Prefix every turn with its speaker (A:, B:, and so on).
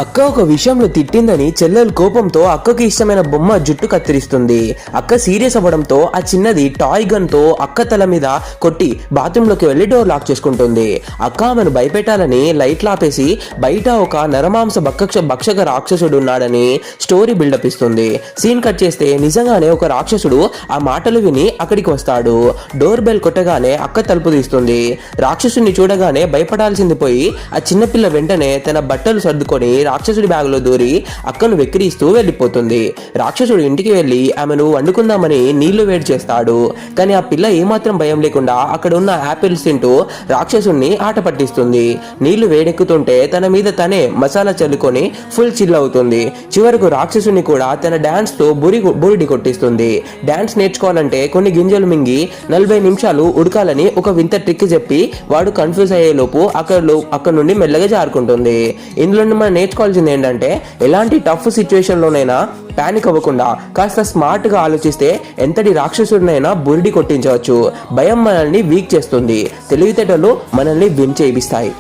A: అక్క ఒక విషయంలో తిట్టిందని చెల్లెలు కోపంతో అక్కకి ఇష్టమైన బొమ్మ జుట్టు కత్తిరిస్తుంది. అక్క సీరియస్ అవ్వడంతో ఆ చిన్నది టాయ్ గన్ తో అక్క తల మీద కొట్టి బాత్రూమ్ లోకి వెళ్లి డోర్ లాక్ చేసుకుంటుంది. అక్క ఆమెను భయపెట్టాలని లైట్లు ఆపేసి బయట ఒక నరమాంస భక్షక రాక్షసుడు ఉన్నాడని స్టోరీ బిల్డప్ ఇస్తుంది. సీన్ కట్ చేస్తే నిజంగానే ఒక రాక్షసుడు ఆ మాటలు విని అక్కడికి వస్తాడు. డోర్ బెల్ కొట్టగానే అక్క తలుపు తీస్తుంది. రాక్షసుని చూడగానే భయపడాల్సింది పోయి ఆ చిన్నపిల్ల వెంటనే తన బట్టలు సర్దుకొని రాక్షసుడి బ్యాగులో దూరి అక్కను వెక్కిరిస్తూ వెళ్ళిపోతుంది. రాక్షసుడు ఇంటికి వెళ్లి ఆమెను వండుకుందామని నీళ్లు వేడి చేస్తాడు. కానీ ఆ పిల్ల ఏమాత్రం భయం లేకుండా అక్కడ ఉన్న యాపిల్స్ తింటూ రాక్షసుడిని ఆట పట్టిస్తుంది. నీళ్లు వేడెక్కుతుంటే తన మీద తనే మసాలా చల్లుకొని ఫుల్ చిల్ అవుతుంది. చివరకు రాక్షసుని కూడా తన డాన్స్ తో బురిడి కొట్టిస్తుంది. డాన్స్ నేర్చుకోవాలంటే కొన్ని గింజలు మింగి 40 నిమిషాలు ఉడకాలని ఒక వింత ట్రిక్ చెప్పి వాడు కన్ఫ్యూజ్ అయ్యే లోపు అక్కడ నుండి మెల్లగా జారుకుంటుంది. ఇందులో మనం నేర్చుకోవాల్సింది ఏంటంటే ఎలాంటి టఫ్ సిచ్యువేషన్ లోనైనా పానిక్ అవ్వకుండా కాస్త స్మార్ట్ గా ఆలోచిస్తే ఎంతటి రాక్షసుడినైనా బురిడి కొట్టించవచ్చు. భయం మనల్ని వీక్ చేస్తుంది, తెలివితేటలు మనల్ని విన్ చేయిస్తాయి.